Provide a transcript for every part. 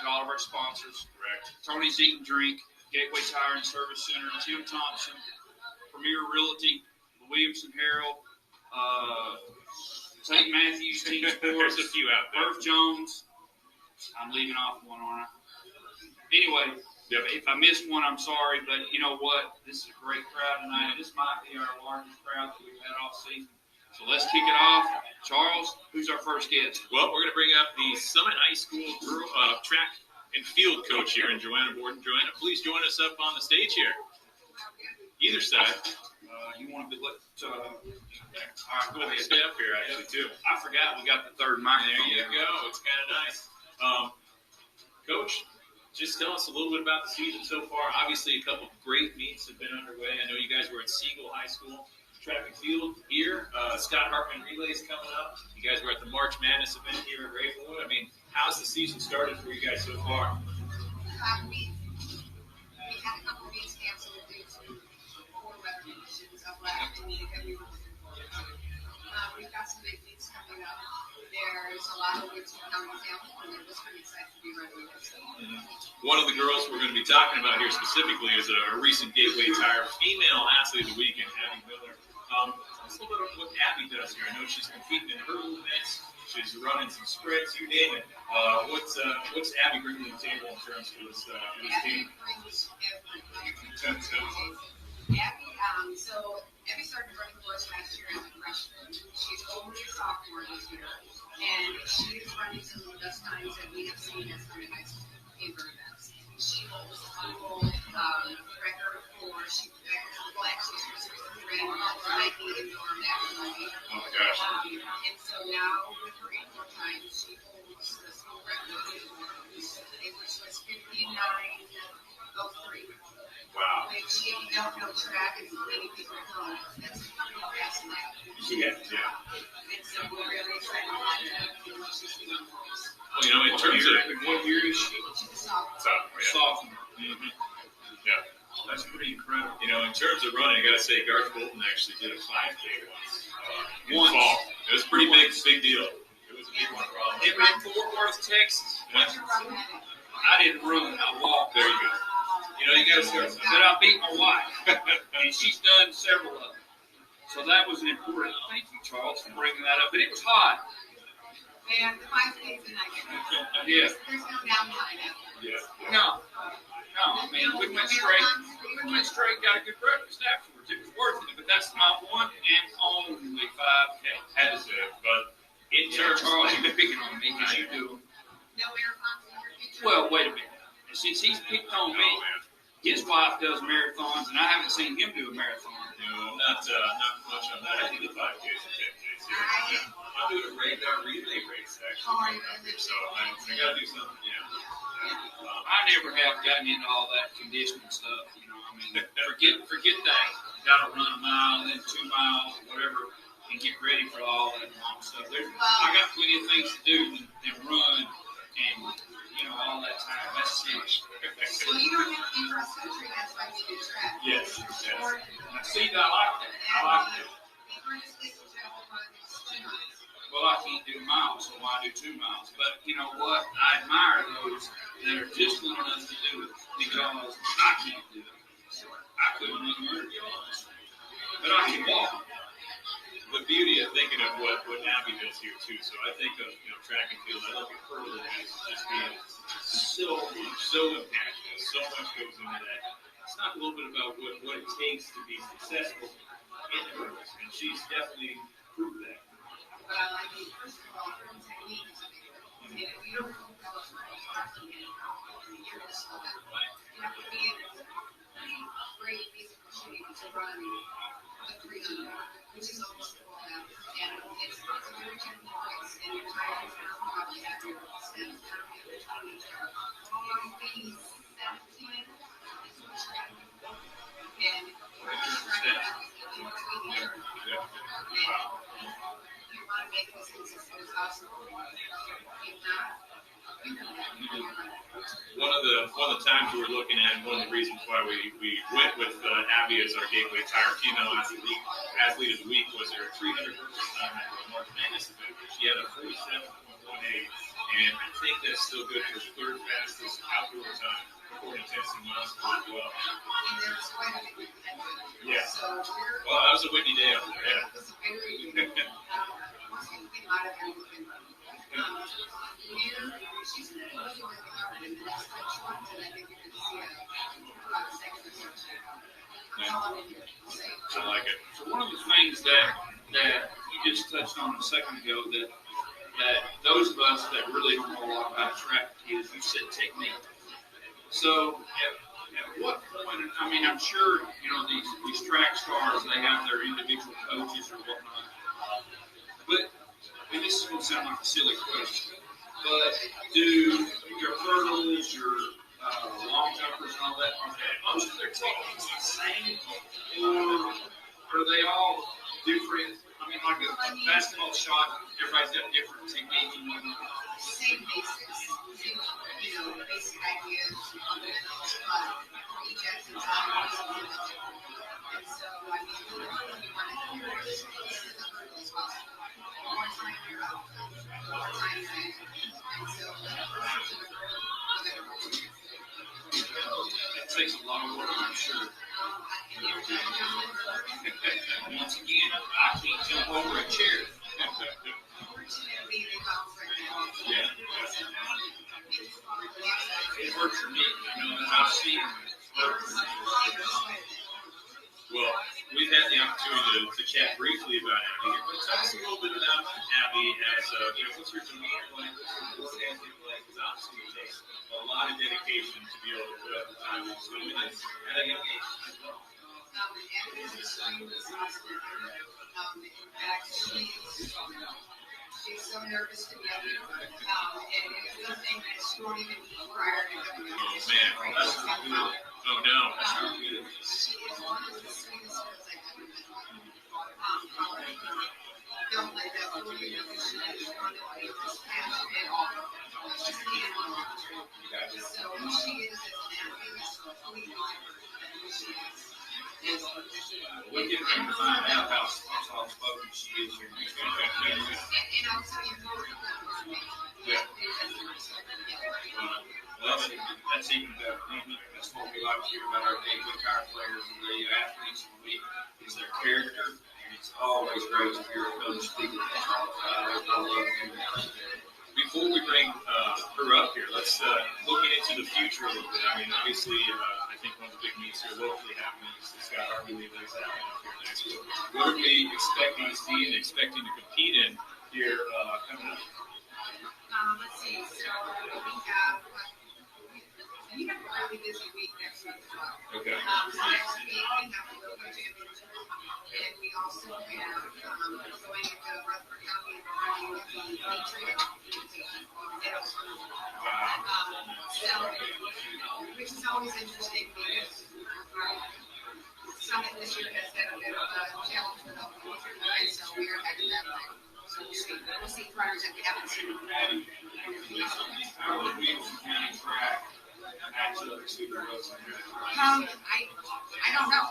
to all of our sponsors. Correct. Tony's Eat and Drink, Gateway Tire and Service Center, Tim Thompson, Premier Realty, Williamson Herald, St. Matthews Team Sports. There's a few out there. Irv Jones. I'm leaving off one, aren't I? Anyway, if I missed one, I'm sorry, but you know what? This is a great crowd tonight. This might be our largest crowd that we've had all season. So let's kick it off. Charles, who's our first guest? Well, we're going to bring up the Summit High School track and field coach here in Joanna Borden. Joanna, please join us up on the stage here. Either side. You want to be all right, go ahead. Stay up here, actually, too. I forgot we got the third microphone. There you go. It's kind of nice. Coach, just tell us a little bit about the season so far. Obviously, a couple of great meets have been underway. I know you guys were at Siegel High School track and field here. Scott Hartman Relays coming up. You guys were at the March Madness event here at Ravenwood. I mean, how's the season started for you guys so far? We had a couple of meets canceled due to poor weather conditions of last meet that we were looking forward to. We've got some big meets coming up. There's a lot of good teams coming down, and we're just pretty excited to be ready with this. One of the girls we're going to be talking about here specifically is a recent Gateway Tire Female Athlete of the Week, Abby Miller. Tell us a little bit of what Abby does here. I know she's competing in her movements. She's running some sprints, you name it. What's Abby bringing to the table in terms of this team? Abby started running for us last year as a freshman. She's only a sophomore this year, and she is running some of the best times that we have seen as Summit High School in her events. She holds the humble record for she ran 19 indoor maximally. Oh my gosh. And so now with her indoor time, she holds the school record, which was 59:03. Wow. Which, if you don't know track, as many people don't, that's pretty fast enough. Yeah. And so we're really excited about what she's doing for us. Well, in terms of what year is she? She's a sophomore. Sophomore. Mm-hmm. Yeah. That's pretty incredible. In terms of running, I got to say, Garth Bolton actually did a 5K once. In Once. fall. It was a pretty big deal. It was a big one. It ran Fort Worth, Texas. What's your run at? I didn't run. I walked. There you go. You got to start. But I beat my wife, and she's done several of them. So that was an important. Thank you, Charles, for bringing that up. But it was hot. And the 5K's a nightmare. Yeah. There's no downtime after. Yeah. No. I mean, we went straight, got a good breakfast afterwards. It was worth it. But that's my one and only 5K. Had to say it, but in terms of Charles, you've been picking on me because you do. No marathons in your future? Well, wait a minute. Since he's picked on me, his wife does marathons, and I haven't seen him do a marathon. No, not much on that. I do the 5Ks and 10Ks here. I'm doing a radar relay race, actually. So I got to do something, I never have gotten into all that conditioning stuff. I mean, forget that. Got to run a mile, then 2 miles, whatever, and get ready for all that long stuff. I got plenty of things to do than run and all that time. That's it. Well, you don't have to be cross country. That's why we do track. Yes. See, I like that. I like that. The furthest distance travel run is 2 miles. Well, I can't do miles, so I do 2 miles. But you know what? I admire those that are disciplined enough to do it because I can't do it. I couldn't run 100 yards, but I can walk. The beauty of thinking of what Abby does here too. So I think of track and field. I look at hurdling as just being so impactful. So much goes into that. Let's talk a little bit about what it takes to be successful in hurdles, and she's definitely proved that. Well, I mean, first of all, hurdle technique is a big one. And if you don't know how to run, you're just you have to be in a pretty great physical shape to run a 300, which is almost full out. And it's a very technical race, and your tires are probably at your steps. Maybe 17 is what you're at. And you're just running in between here. You want to make this consistent as possible. If not, One of the times we were looking at, one of the reasons why we went with Abby as our Gateway Tire Female Athlete of the Week was her 300 time at the March Madness event. She had a 47.18, and I think that's still good for third fastest a windy day out there. Yeah. It's very, once you get out of everything, she's going to be working with the government in the next 6 months, and I think you're going to see a second research. I like it. So one of the things that you just touched on a second ago that those of us that really don't know a lot about track is you said technique. So at what point, I mean, I'm sure, these track stars, they have their individual coaches or whatnot. But, and this is going to sound like a silly question, but do your hurdles, your long jumpers and all that, are most of their techniques the same? Or are they all different? I mean, like a basketball shot, everybody's got different technique and whatnot. Same basics, same, basic ideas, fundamentals, but each has its own. And so, I mean, what you want to hear is the hurdle as well. More time you're out, more time you're in. And so, the first to the hurdle, the better one. That takes a lot of work, I'm sure. Once again, I can't jump over a chair. Unfortunately, they bounce right now. Yeah. It hurts your knee. I've seen it. Well, we've had the opportunity to chat briefly about Abby here, but tell us a little bit about Abby as, what's her demeanor like, what's her work ethic like, because obviously it takes a lot of dedication to be able to put up the time and swim at a young age as well. Abby is extremely sensitive. In fact, she's so nervous to be up here. And it's something that she won't even eat prior to coming up. Oh, man, that's good. Oh, no. She is one of the sweetest girls I've ever met. Don't let that fool you because she is one of the most passionate at all. She's the animal. So she is as happy as completely different than she is. We get ready to find out how soft-spoken she is here. And I'll tell you more about her. Yeah. Well, that's even better. That's what we like to hear about our Gateway Tire players and the athletes of the week is their character. And it's always great to hear a coach speak of that. I love hearing that. Before we bring her up here, let's looking into the future a little bit. I mean, obviously, I think one of the big meets here locally happening is the Scott Harvey League that's happening up here next week. What are we expecting to see and expecting to compete in here coming up? Let's see. So we have a really busy week next week as well. Okay. Next week we have a local championship, and we also have going into Rutherford County and running the Patriot. Which is always interesting because Summit this year has had a bit of a challenge with the Patriot, and so we are headed that way. So we'll see runners that we haven't seen before. How would we county track match up to the rest of the I don't know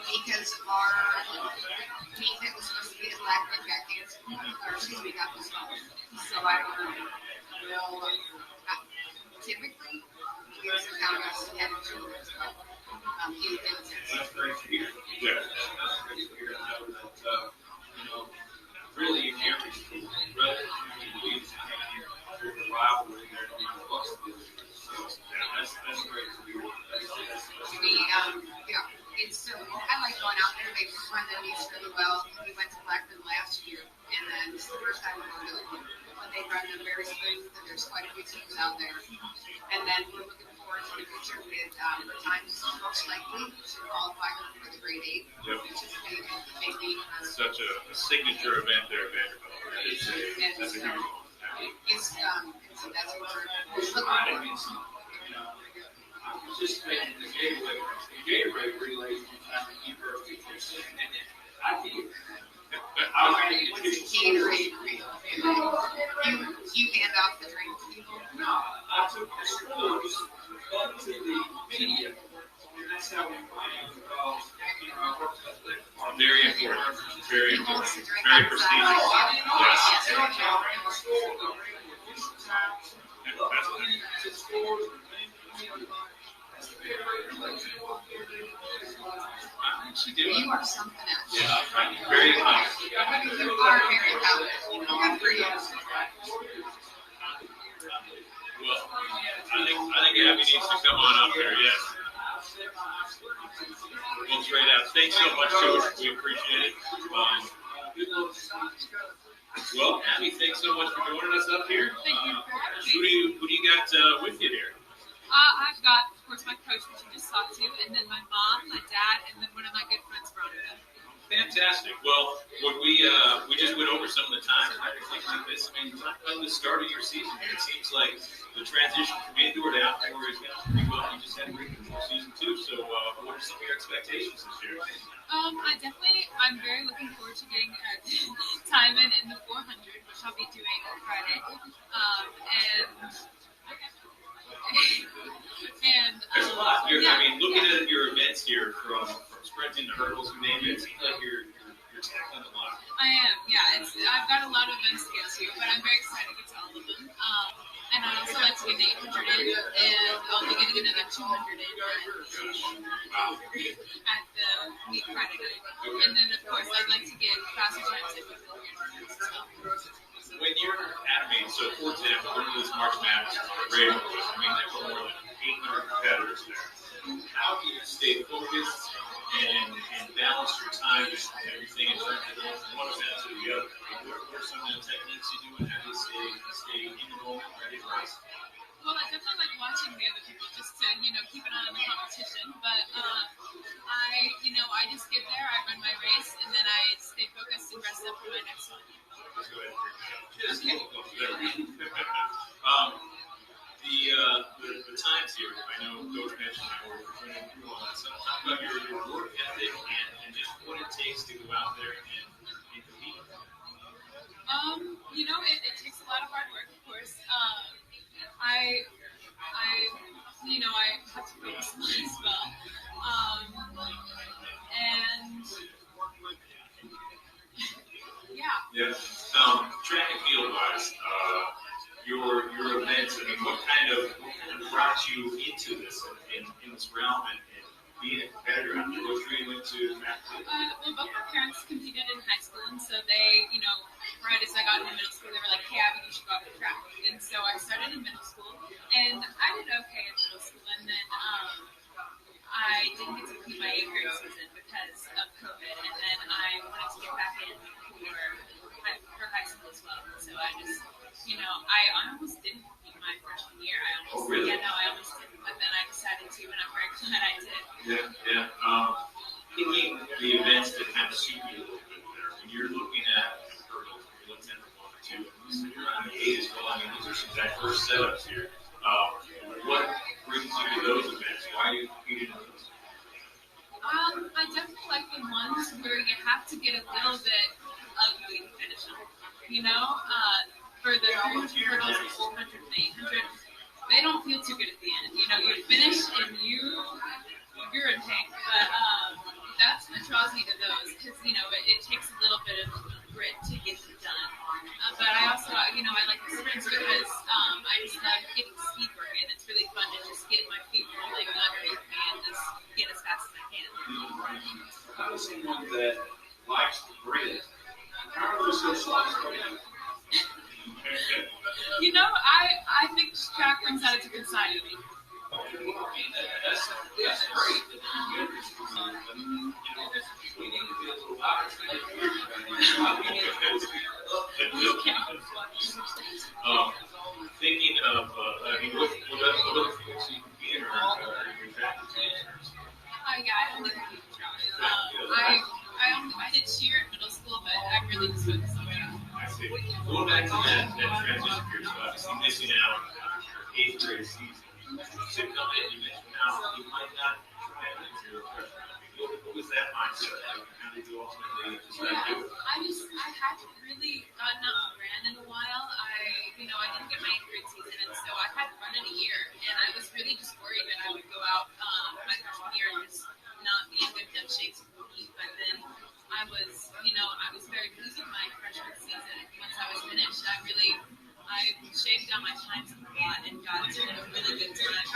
because our meet that was supposed to be at Blackwood got canceled, or excuse me, got postponed. So I don't know. Well, typically, we have some counties that have children. That's great to hear. Yeah. That's great to hear. I know that, really in every school, rather than leads there's a rivalry there no matter what's the business. So that's great to hear. It's so I like going out there. They run their meets really well. We went to Blackburn last year, and then this is the first time we're going to but they run them very smooth, and there's quite a few teams out there. And then we're looking forward to the future with the times most likely to qualify for the grade 8, Yep. which is a big league. Such a signature event there, Vanderbilt. That's a huge one. It's so that's what we're looking I for. mean, I'm participating in the Gatorade relay from time to keep our features. I did. I ran What's the Gatorade? You hand off the drink to people? No, I took the scores up to the media, and that's how we planned because, I worked at the farm. Very important. Very He important. holds the drink Very outside. prestigious. Yes. I ran the score, I ran the official times, That's to the scores, and then, She do. You are something else. Yeah, very nice. You are very talented. Good for you. Well, I think Abby needs to come on up there. Yes. Well, straight out. Thanks so much, Coach. We appreciate it. Well, Abby, thanks so much for joining us up here. Thank you for having Who me. do you got with you here? I've got, of course, my coach, which you just talked to, and then my mom, my dad, and then one of my good friends, Veronica. Fantastic. Well, when we just went over some of the times and everything like this. I mean, talk about the start of your season. It seems like the transition from indoor to outdoor is going pretty well. You just had a great season too. So, what are some of your expectations this year? I'm very looking forward to getting time in the 400, which I'll be doing on Friday. There's a lot. Yeah, I mean, looking yeah. at your events here from sprinting to hurdles, you name it, it seems like you're tackling a lot. I am, yeah. I've got a lot of events to get to, but I'm very excited to get to all of them. And I'd also like to get the 800 in, and I'll be getting another 200 in at the meet Friday night. And then, of course, I'd like to get faster times in with the 300 as well. When you're at a meet, so for example, one of those March Madness, great, I mean, there were more than 800 competitors there. How do you stay focused and balance your time and everything in terms of one event to the other? I mean, what are some of the techniques you do and how do you stay in the moment, ready to race? Well, I definitely like watching the other people just to, keep an eye on the competition. But I just get there, I run my race, and then I stay focused and rest up for my next one. Let's go ahead. Just Okay. The times here, I know Coach mentioned we're running through all that stuff. Talk about your work ethic and just what it takes to go out there and compete. It takes a lot of hard work, of course. I have to focus a lot as well. Yeah. Yeah. Track and field wise, your events. I mean, what kind of brought you into this in this realm and being a competitor? I mean, what drew you into track and field? Both my parents competed in high school, and so they, right as I got into middle school, they were like, "Hey, Abby, you should go out for track." And so I started in middle school, and I did okay in middle school, and then I didn't get to complete my 8th grade season because of COVID, and then I wanted to get back in for high school as well. So I just, I almost didn't complete my freshman year. I almost didn't, but then I decided to, and I'm very glad I did. Yeah. Picking the events that kind of suit you a little bit better. When you're looking at hurdles, you're looking at the 1 or 2, and you're on the 8 as well. I mean, these are some diverse setups here. What brings you to those events? Why do you compete in those? I definitely like the ones where you have to get a little bit ugly to finish them. For the 300 hurdles, the 400, and 800, they don't feel too good at the end. You finish and you're in pain. But that's what draws me to those because, it takes a little bit of grit to get them done. But I also, I like the sprints because I just love getting speed work, and it's really fun to just get my feet rolling underneath me and just get as fast as I can. How is someone that likes the grit? How are those so soft for you? I think track brings out a different side of me. That's great. Thinking of, what other things you compete in your track teams? Yeah, I only compete in track. I did cheer in middle school, but I really just focused on track. I see. Going back to that transition period, so obviously missing out on your 8th grade season. You come in, you mentioned how you might not try it into your freshman. What was that mindset like? How did you ultimately decide to do it? I hadn't really gotten out and ran in a while. I didn't get my 8th grade season, and so I hadn't run in a year, and I was really just worried that I would go out my freshman year and just not be in good enough shape to compete. But then I was very pleased with my freshman season. Once I was finished, I shaved down my times a lot and got to a really good time.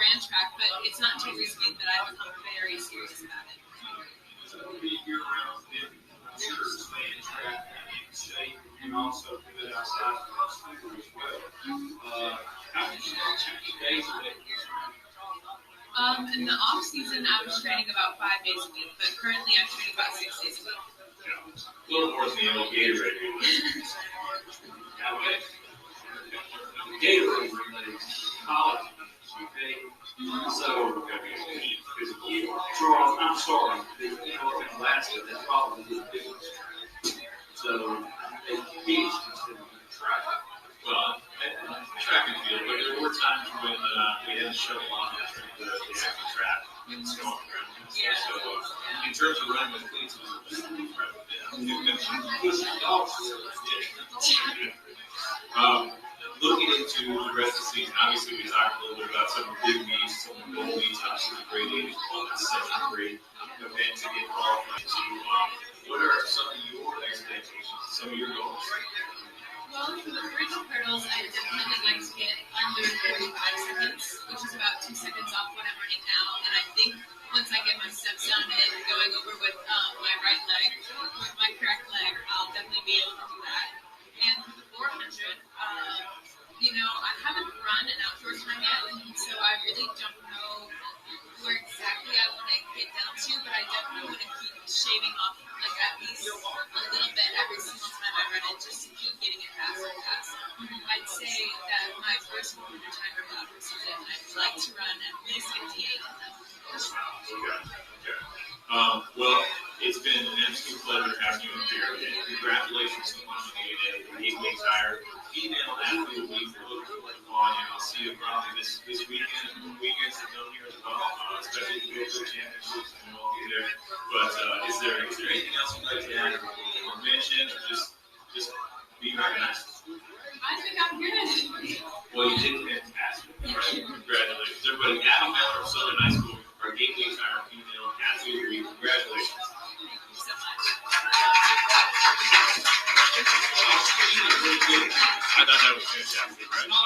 ran track, but it's not until recently that I've become very serious about it. So it would be year-round thing. I'm sure stay in track and in shape, and also do it outside of school as well. How many days a week? In the off season, I was training about 5 days a week, but currently I'm training about 6 days a week. A little more than the old Gatorade relays. Okay. Gatorade relays, college, okay? So, Charles, I'm sorry, they know in Alaska, that's probably the difference. So, they teach instead of track. Well, track and field, but there were times when we had to shuttle off the actual track and storm around. So, in terms of running with cleats, it was incredible. Looking into the rest of the season, obviously we talked a little bit about some of the big meets, some of the gold meets, obviously the great age, such a great event to get qualified to. What are some of your expectations, some of your goals? Well, for the vertical hurdles, I definitely like to get under 35 seconds, which is about 2 seconds off what I'm running now. And I think once I get my steps done and going over with my right leg, with my correct leg, I'll definitely be able to do that. And for the 400, I haven't run an outdoor time yet, so I really don't know where exactly I want to get down to, but I definitely want to keep shaving off like at least a little bit every single time I run it, just to keep getting it faster and faster. I'd say that my first 400 timer about this season, I'd like to run at least 58 of them. Okay. Well, it's been an absolute pleasure having you up here, and congratulations on the 8-week tire female athlete week. We're looking on, and I'll see you probably this weekend and weekends to come here as well, especially the Go Championships, and we'll be there. But is there anything else you'd like to add or mention, or just be recognized? I think I'm good. Well, you did fantastic. All right, congratulations, everybody. Abby Miller of Southern High School.